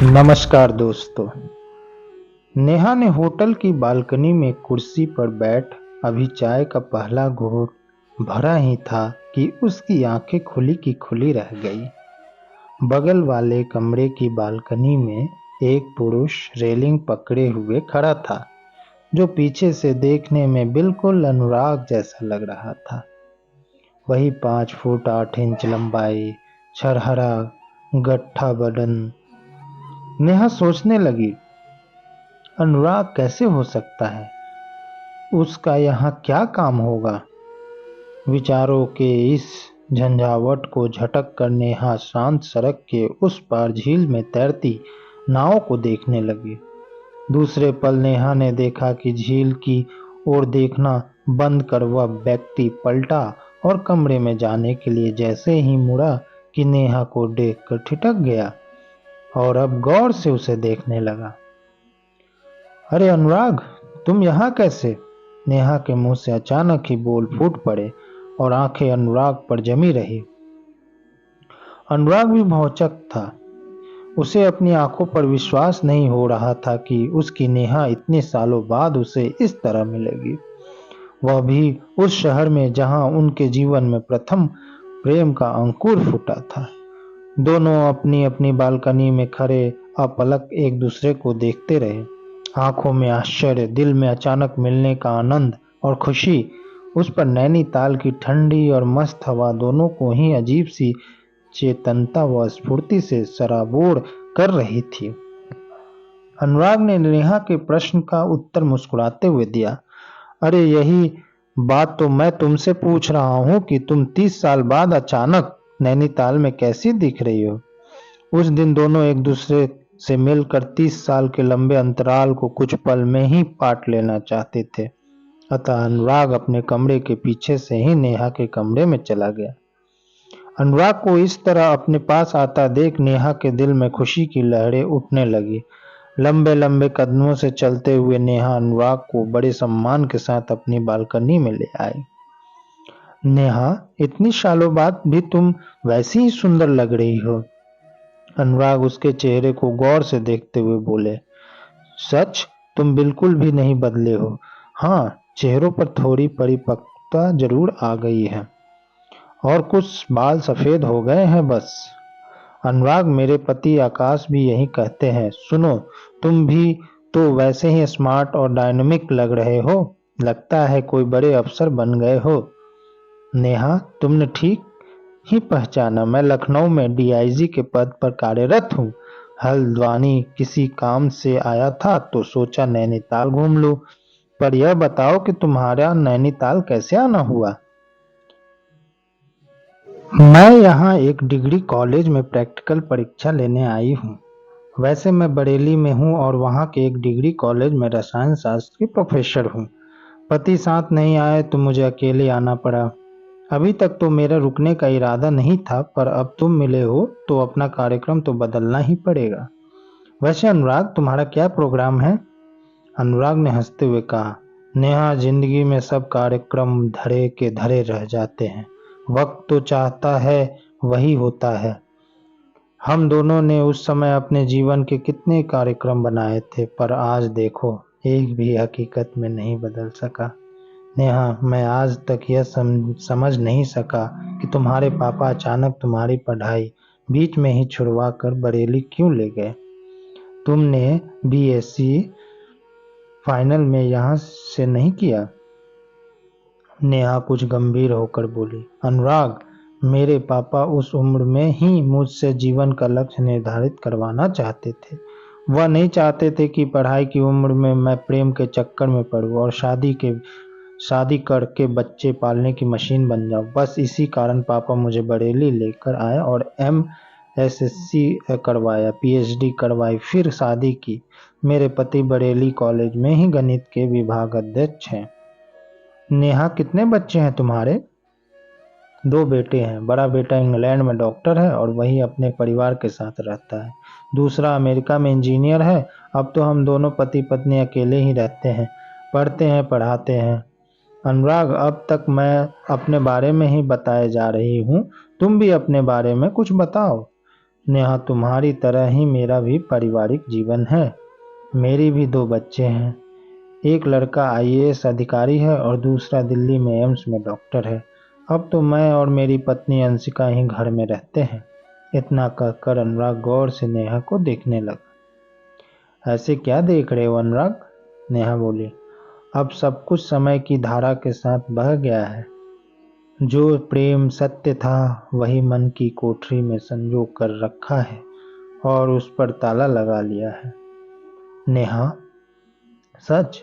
नमस्कार दोस्तों। नेहा ने होटल की बालकनी में कुर्सी पर बैठ अभी चाय का पहला घूंट भरा ही था कि उसकी आंखें खुली की खुली रह गई। बगल वाले कमरे की बालकनी में एक पुरुष रेलिंग पकड़े हुए खड़ा था, जो पीछे से देखने में बिल्कुल अनुराग जैसा लग रहा था। वही 5 फुट 8 इंच लंबाई, छरहरा गट्ठा बदन। नेहा सोचने लगी, अनुराग कैसे हो सकता है? उसका यहाँ क्या काम होगा? विचारों के इस झंझावट को झटक कर नेहा शांत सड़क के उस पार झील में तैरती नाव को देखने लगी। दूसरे पल नेहा ने देखा कि झील की ओर देखना बंद कर वह व्यक्ति पलटा और कमरे में जाने के लिए जैसे ही मुड़ा कि नेहा को देखकर ठिठक गया और अब गौर से उसे देखने लगा। अरे अनुराग, तुम यहाँ कैसे? नेहा के मुंह से अचानक ही बोल फूट पड़े और आंखें अनुराग पर जमी रही। अनुराग भी भौचक था। उसे अपनी आंखों पर विश्वास नहीं हो रहा था कि उसकी नेहा इतने सालों बाद उसे इस तरह मिलेगी, वह भी उस शहर में जहां उनके जीवन में प्रथम प्रेम का अंकुर फूटा था। दोनों अपनी अपनी बालकनी में खड़े अपलक एक दूसरे को देखते रहे, आंखों में आश्चर्य, दिल में अचानक मिलने का आनंद और खुशी। उस पर नैनीताल की ठंडी और मस्त हवा दोनों को ही अजीब सी चेतनता व स्फूर्ति से सराबोर कर रही थी। अनुराग ने नेहा के प्रश्न का उत्तर मुस्कुराते हुए दिया, अरे यही बात तो मैं तुमसे पूछ रहा हूँ कि तुम 30 साल बाद अचानक नैनीताल में कैसी दिख रही हो। उस दिन दोनों एक दूसरे से मिलकर 30 साल के लंबे अंतराल को कुछ पल में ही पाट लेना चाहते थे। अतः अनुराग अपने कमरे के पीछे से ही नेहा के कमरे में चला गया। अनुराग को इस तरह अपने पास आता देख नेहा के दिल में खुशी की लहरें उठने लगी। लंबे लंबे कदमों से चलते हुए नेहा अनुराग को बड़े सम्मान के साथ अपनी बालकनी में ले आई। नेहा, इतनी सालों बाद भी तुम वैसी ही सुंदर लग रही हो। अनुराग उसके चेहरे को गौर से देखते हुए बोले, सच, तुम बिल्कुल भी नहीं बदले हो। हाँ, चेहरों पर थोड़ी परिपक्वता जरूर आ गई है और कुछ बाल सफेद हो गए हैं बस। अनुराग, मेरे पति आकाश भी यही कहते हैं। सुनो, तुम भी तो वैसे ही स्मार्ट और डायनामिक लग रहे हो, लगता है कोई बड़े अफसर बन गए हो। नेहा, तुमने ठीक ही पहचाना, मैं लखनऊ में डीआईजी के पद पर कार्यरत हूँ। हल्द्वानी किसी काम से आया था तो सोचा नैनीताल घूम लूं। पर यह बताओ कि तुम्हारा नैनीताल कैसे आना हुआ? मैं यहाँ एक डिग्री कॉलेज में प्रैक्टिकल परीक्षा लेने आई हूँ। वैसे मैं बरेली में हूँ और वहाँ के एक डिग्री कॉलेज में रसायन शास्त्र की प्रोफेसर हूँ। पति साथ नहीं आए तो मुझे अकेले आना पड़ा। अभी तक तो मेरा रुकने का इरादा नहीं था, पर अब तुम मिले हो तो अपना कार्यक्रम तो बदलना ही पड़ेगा। वैसे अनुराग, तुम्हारा क्या प्रोग्राम है? अनुराग ने हंसते हुए कहा, नेहा, जिंदगी में सब कार्यक्रम धरे के धरे रह जाते हैं। वक्त तो चाहता है वही होता है। हम दोनों ने उस समय अपने जीवन के कितने कार्यक्रम बनाए थे, पर आज देखो, एक भी हकीकत में नहीं बदल सका। नेहा, मैं आज तक यह समझ नहीं सका कि तुम्हारे पापा अचानक तुम्हारी पढ़ाई बीच में ही छुड़वा कर बरेली क्यों ले गए। तुमने बीएससी फाइनल में यहाँ से नहीं किया? नेहा कुछ गंभीर होकर बोली, अनुराग, मेरे पापा उस उम्र में ही मुझसे जीवन का लक्ष्य निर्धारित करवाना चाहते थे। वह नहीं चाहते थे कि पढ़ाई की उम्र में मैं प्रेम के चक्कर में पड़ूं और शादी करके बच्चे पालने की मशीन बन जाऊं। बस इसी कारण पापा मुझे बरेली लेकर आए और एमएससी करवाया, पीएचडी करवाई, फिर शादी की। मेरे पति बरेली कॉलेज में ही गणित के विभाग अध्यक्ष हैं। नेहा, कितने बच्चे हैं तुम्हारे? 2 बेटे हैं। बड़ा बेटा इंग्लैंड में डॉक्टर है और वही अपने परिवार के साथ रहता है। दूसरा अमेरिका में इंजीनियर है। अब तो हम दोनों पति पत्नी अकेले ही रहते हैं, पढ़ते हैं, पढ़ाते हैं। अनुराग, अब तक मैं अपने बारे में ही बताए जा रही हूँ, तुम भी अपने बारे में कुछ बताओ। नेहा, तुम्हारी तरह ही मेरा भी पारिवारिक जीवन है। मेरी भी दो बच्चे हैं। एक लड़का आईएएस अधिकारी है और दूसरा दिल्ली में एम्स में डॉक्टर है। अब तो मैं और मेरी पत्नी अंशिका ही घर में रहते हैं। इतना कहकर अनुराग गौर से नेहा को देखने लगा। ऐसे क्या देख रहे हो अनुराग? नेहा बोली। अब सब कुछ समय की धारा के साथ बह गया है। जो प्रेम सत्य था वही मन की कोठरी में संजो कर रखा है और उस पर ताला लगा लिया है। नेहा, सच,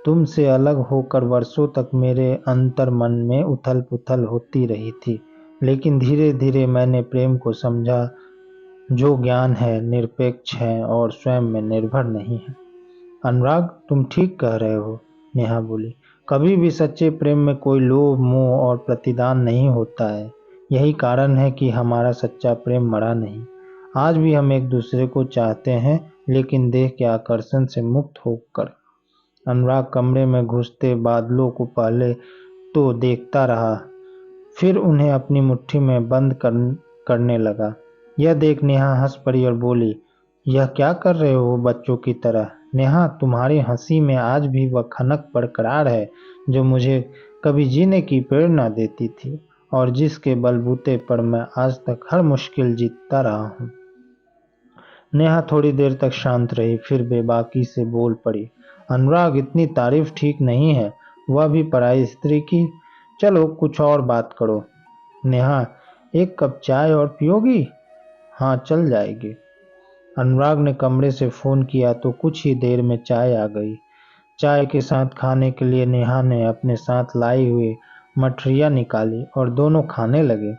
तुमसे अलग होकर वर्षों तक मेरे अंतर मन में उथल पुथल होती रही थी, लेकिन धीरे धीरे मैंने प्रेम को समझा, जो ज्ञान है, निरपेक्ष है और स्वयं में निर्भर नहीं है। अनुराग, तुम ठीक कह रहे हो, नेहा बोली। कभी भी सच्चे प्रेम में कोई लोभ, मोह और प्रतिदान नहीं होता है। यही कारण है कि हमारा सच्चा प्रेम मरा नहीं। आज भी हम एक दूसरे को चाहते हैं, लेकिन देह के आकर्षण से मुक्त होकर। अनुराग कमरे में घुसते बादलों को पहले तो देखता रहा, फिर उन्हें अपनी मुट्ठी में बंद करने लगा। यह देख नेहा हंस पड़ी और बोली, यह क्या कर रहे हो बच्चों की तरह? नेहा, तुम्हारी हंसी में आज भी वह खनक बरकरार है जो मुझे कभी जीने की प्रेरणा देती थी और जिसके बलबूते पर मैं आज तक हर मुश्किल जीतता रहा हूँ। नेहा थोड़ी देर तक शांत रही, फिर बेबाकी से बोल पड़ी, अनुराग, इतनी तारीफ ठीक नहीं है, वह भी पराई स्त्री की। चलो कुछ और बात करो। नेहा, एक कप चाय और पियोगी? हाँ, चल जाएगी। अनुराग ने कमरे से फोन किया तो कुछ ही देर में चाय आ गई। चाय के साथ खाने के लिए नेहा ने अपने साथ लाई हुई मठरिया निकाली और दोनों खाने लगे।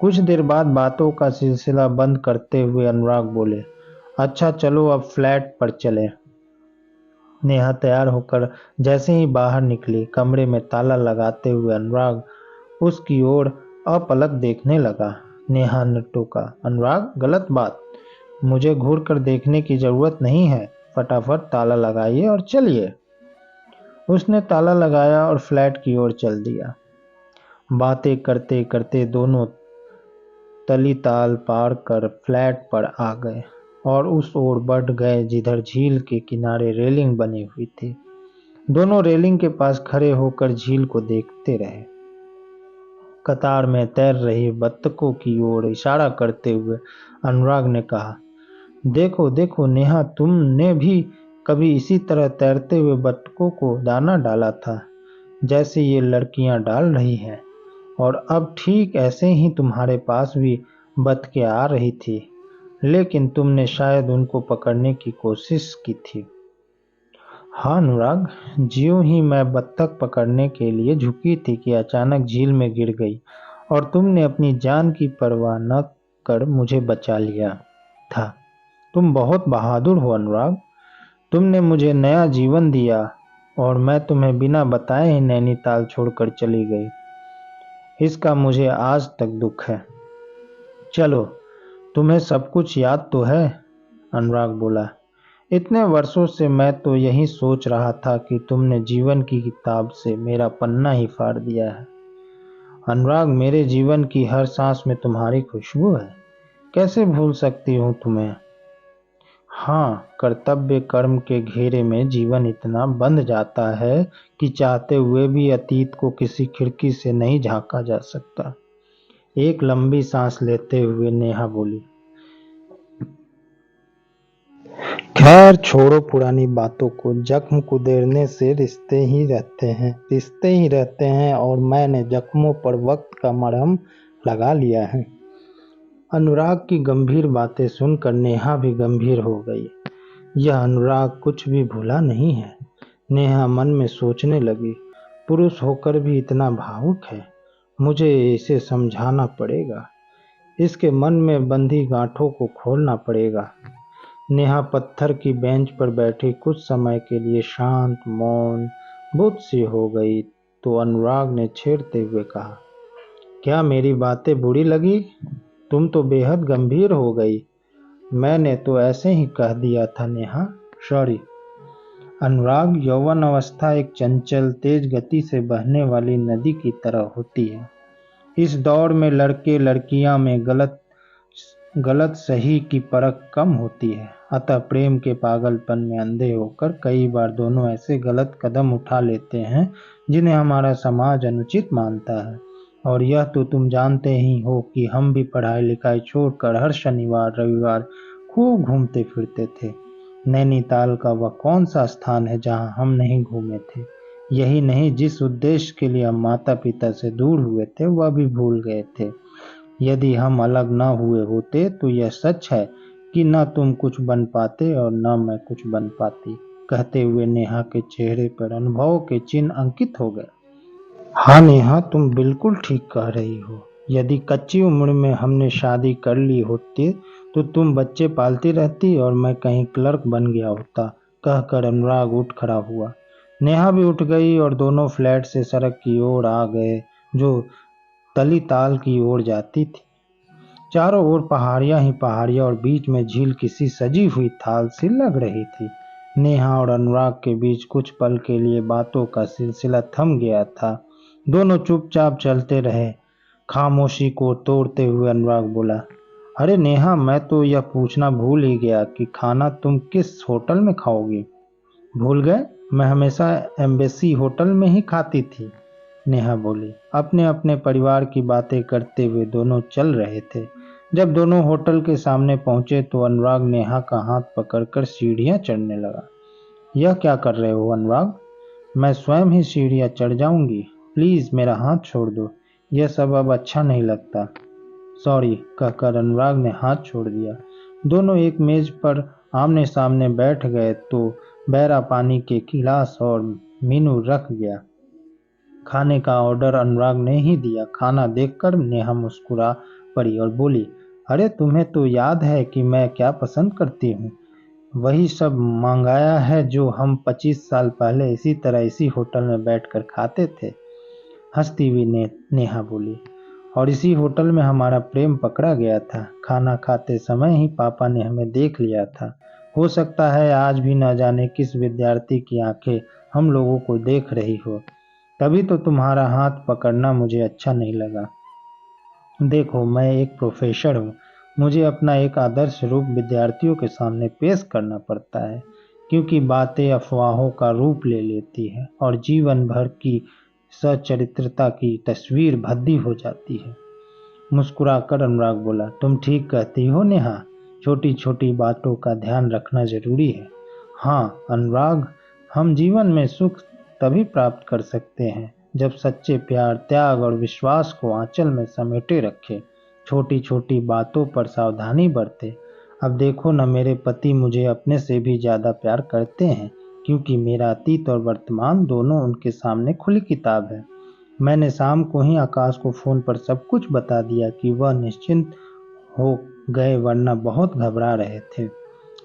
कुछ देर बाद बातों का सिलसिला बंद करते हुए अनुराग बोले, अच्छा चलो अब फ्लैट पर चले। नेहा तैयार होकर जैसे ही बाहर निकली, कमरे में ताला लगाते हुए अनुराग उसकी ओर अपलक देखने लगा। नेहा ने टोका, अनुराग, गलत बात। मुझे घूर कर देखने की जरूरत नहीं है। फटाफट ताला लगाइए और चलिए। उसने ताला लगाया और फ्लैट की ओर चल दिया। बातें करते करते दोनों तलीताल पार कर फ्लैट पर आ गए और उस ओर बढ़ गए जिधर झील के किनारे रेलिंग बनी हुई थी। दोनों रेलिंग के पास खड़े होकर झील को देखते रहे। कतार में तैर रही बत्तखों की ओर इशारा करते हुए अनुराग ने कहा, देखो देखो नेहा, तुमने भी कभी इसी तरह तैरते हुए बत्तखों को दाना डाला था, जैसे ये लड़कियां डाल रही हैं, और अब ठीक ऐसे ही तुम्हारे पास भी बत्तखें आ रही थी, लेकिन तुमने शायद उनको पकड़ने की कोशिश की थी। हाँ अनुराग, ज्यों ही मैं बत्तख पकड़ने के लिए झुकी थी कि अचानक झील में गिर गई और तुमने अपनी जान की परवाह न कर मुझे बचा लिया था। तुम बहुत बहादुर हो अनुराग। तुमने मुझे नया जीवन दिया और मैं तुम्हें बिना बताए ही नैनीताल छोड़कर चली गई। इसका मुझे आज तक दुख है। चलो, तुम्हें सब कुछ याद तो है? अनुराग बोला, इतने वर्षों से मैं तो यही सोच रहा था कि तुमने जीवन की किताब से मेरा पन्ना ही फाड़ दिया है। अनुराग, मेरे जीवन की हर सांस में तुम्हारी खुशबू है। कैसे भूल सकती हूँ तुम्हें? हाँ, कर्तव्य कर्म के घेरे में जीवन इतना बंध जाता है कि चाहते हुए भी अतीत को किसी खिड़की से नहीं झांका जा सकता। एक लंबी सांस लेते हुए नेहा बोली, खैर छोड़ो पुरानी बातों को। जख्म कुदेरने से रिश्ते ही रहते हैं और मैंने जख्मों पर वक्त का मरहम लगा लिया है। अनुराग की गंभीर बातें सुनकर नेहा भी गंभीर हो गई। यह अनुराग कुछ भी भूला नहीं है। नेहा मन में सोचने लगी, पुरुष होकर भी इतना भावुक है। मुझे इसे समझाना पड़ेगा। इसके मन में बंधी गांठों को खोलना पड़ेगा। नेहा पत्थर की बेंच पर बैठी कुछ समय के लिए शांत, मौन, बुद्ध सी हो गई तो अनुराग ने छेड़ते हुए कहा, क्या मेरी बातें बुरी लगी? तुम तो बेहद गंभीर हो गई। मैंने तो ऐसे ही कह दिया था नेहा, सॉरी। अनुराग, यौवन अवस्था एक चंचल, तेज गति से बहने वाली नदी की तरह होती है। इस दौर में लड़के लड़कियां में गलत गलत सही की परख कम होती है, अतः प्रेम के पागलपन में अंधे होकर कई बार दोनों ऐसे गलत कदम उठा लेते हैं जिन्हें हमारा समाज अनुचित मानता है। और यह तो तुम जानते ही हो कि हम भी पढ़ाई लिखाई छोड़कर हर शनिवार रविवार खूब घूमते फिरते थे। नैनीताल का वह कौन सा स्थान है जहां हम नहीं घूमे थे। यही नहीं, जिस उद्देश्य के लिए हम माता पिता से दूर हुए थे वह भी भूल गए थे। यदि हम अलग न हुए होते तो यह सच है कि न तुम कुछ बन पाते और न मैं कुछ बन पाती। कहते हुए नेहा के चेहरे पर अनुभव के चिन्ह अंकित हो गए। हाँ नेहा, तुम बिल्कुल ठीक कह रही हो। यदि कच्ची उम्र में हमने शादी कर ली होती तो तुम बच्चे पालती रहती और मैं कहीं क्लर्क बन गया होता। कहकर अनुराग उठ खड़ा हुआ। नेहा भी उठ गई और दोनों फ्लैट से सड़क की ओर आ गए जो तलीताल की ओर जाती थी। चारों ओर पहाड़ियां ही पहाड़ियां और बीच में झील किसी सजी हुई थाल सी लग रही थी। नेहा और अनुराग के बीच कुछ पल के लिए बातों का सिलसिला थम गया था। दोनों चुपचाप चलते रहे। खामोशी को तोड़ते हुए अनुराग बोला, अरे नेहा, मैं तो यह पूछना भूल ही गया कि खाना तुम किस होटल में खाओगी। भूल गए? मैं हमेशा एम्बेसी होटल में ही खाती थी, नेहा बोली। अपने अपने परिवार की बातें करते हुए दोनों चल रहे थे। जब दोनों होटल के सामने पहुंचे तो अनुराग नेहा का हाथ पकड़कर सीढ़ियां चढ़ने लगा। यह क्या कर रहे हो अनुराग? मैं स्वयं ही सीढ़ियां चढ़ जाऊंगी। प्लीज मेरा हाथ छोड़ दो। यह सब अब अच्छा नहीं लगता। सॉरी, कहकर अनुराग ने हाथ छोड़ दिया। दोनों एक मेज पर आमने सामने बैठ गए तो बैरा पानी के गिलास और मीनू रख गया। खाने का ऑर्डर अनुराग ने ही दिया। खाना देखकर नेहा मुस्कुरा पड़ी और बोली, अरे तुम्हें तो याद है कि मैं क्या पसंद करती हूँ। वही सब मंगाया है जो हम 25 साल पहले इसी तरह इसी होटल में बैठकर खाते थे। हंसती हुई नेहा बोली, और इसी होटल में हमारा प्रेम पकड़ा गया था। खाना खाते समय ही पापा ने हमें देख लिया था। हो सकता है आज भी न जाने किस विद्यार्थी की आंखें हम लोगों को देख रही हो। तभी तो तुम्हारा हाथ पकड़ना मुझे अच्छा नहीं लगा। देखो, मैं एक प्रोफेसर हूँ। मुझे अपना एक आदर्श रूप विद्यार्थियों के सामने पेश करना पड़ता है, क्योंकि बातें अफवाहों का रूप ले लेती है और जीवन भर की सच्चरित्रता की तस्वीर भद्दी हो जाती है। मुस्कुराकर अनुराग बोला, तुम ठीक कहती हो नेहा। छोटी छोटी बातों का ध्यान रखना जरूरी है। हाँ अनुराग, हम जीवन में सुख तभी प्राप्त कर सकते हैं जब सच्चे प्यार, त्याग और विश्वास को आंचल में समेटे रखे। छोटी छोटी बातों पर सावधानी बरते। अब देखो न, मेरे पति मुझे अपने से भी ज्यादा प्यार करते हैं, क्योंकि मेरा अतीत और वर्तमान दोनों उनके सामने खुली किताब है। मैंने शाम को ही आकाश को फोन पर सब कुछ बता दिया कि वह निश्चिंत हो गए, वरना बहुत घबरा रहे थे।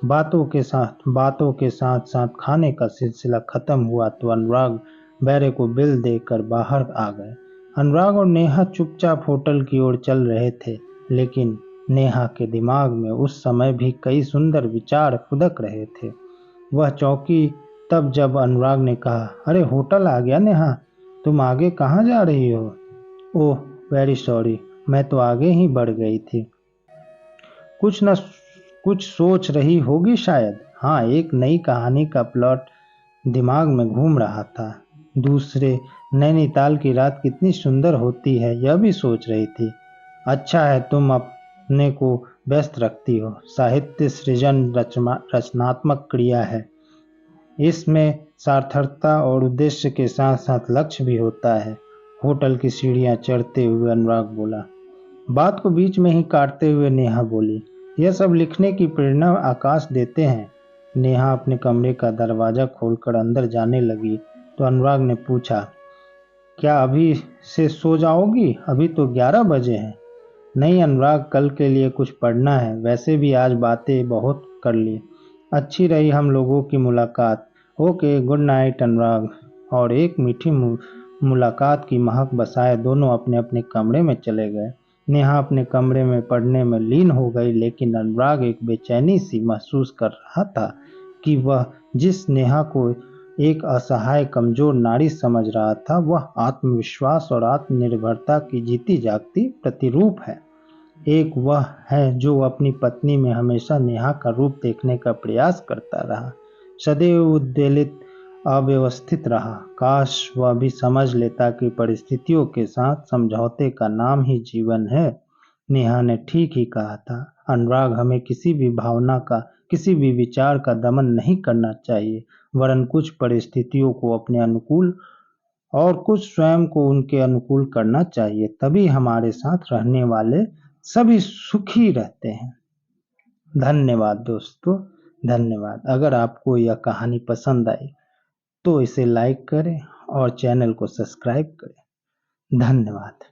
बातों के साथ साथ खाने का सिलसिला खत्म हुआ तो अनुराग बैरे को बिल देकर बाहर आ गए। अनुराग और नेहा चुपचाप होटल की ओर चल रहे थे, लेकिन नेहा के दिमाग में उस समय भी कई सुंदर विचार फुदक रहे थे। वह चौंकी तब जब अनुराग ने कहा, अरे होटल आ गया नेहा, तुम आगे कहाँ जा रही हो? ओह वेरी सॉरी, मैं तो आगे ही बढ़ गई थी। कुछ न कुछ सोच रही होगी शायद। हाँ, एक नई कहानी का प्लॉट दिमाग में घूम रहा था। दूसरे, नैनीताल की रात कितनी सुंदर होती है यह भी सोच रही थी। अच्छा है तुम अपने को व्यस्त रखती हो। साहित्य सृजन रचनात्मक क्रिया है। इसमें सार्थकता और उद्देश्य के साथ साथ लक्ष्य भी होता है। होटल की सीढ़ियां चढ़ते हुए अनुराग बोला। बात को बीच में ही काटते हुए नेहा बोली, यह सब लिखने की प्रेरणा आकाश देते हैं। नेहा अपने कमरे का दरवाजा खोलकर अंदर जाने लगी तो अनुराग ने पूछा, क्या अभी से सो जाओगी? अभी तो 11 बजे हैं। नहीं अनुराग, कल के लिए कुछ पढ़ना है। वैसे भी आज बातें बहुत कर ली। अच्छी रही हम लोगों की मुलाकात। ओके, गुड नाइट अनुराग। और एक मीठी मुलाकात की महक बसाए दोनों अपने अपने कमरे में चले गए। नेहा अपने कमरे में पढ़ने में लीन हो गई, लेकिन अनुराग एक बेचैनी सी महसूस कर रहा था कि वह जिस नेहा को एक असहाय कमजोर नारी समझ रहा था, वह आत्मविश्वास और आत्मनिर्भरता की जीती जागती प्रतिरूप है। एक वह है जो अपनी पत्नी में हमेशा नेहा का रूप देखने का प्रयास करता रहा, सदैव उद्वेलित, अव्यवस्थित रहा। काश वह भी समझ लेता कि परिस्थितियों के साथ समझौते का नाम ही जीवन है। नेहा ने ठीक ही कहा था, अनुराग हमें किसी भी भावना का, किसी भी विचार का दमन नहीं करना चाहिए, वरन कुछ परिस्थितियों को अपने अनुकूल और कुछ स्वयं को उनके अनुकूल करना चाहिए। तभी हमारे साथ रहने वाले सभी सुखी रहते हैं। धन्यवाद दोस्तों, धन्यवाद। अगर आपको यह कहानी पसंद आई तो इसे लाइक करें और चैनल को सब्सक्राइब करें। धन्यवाद।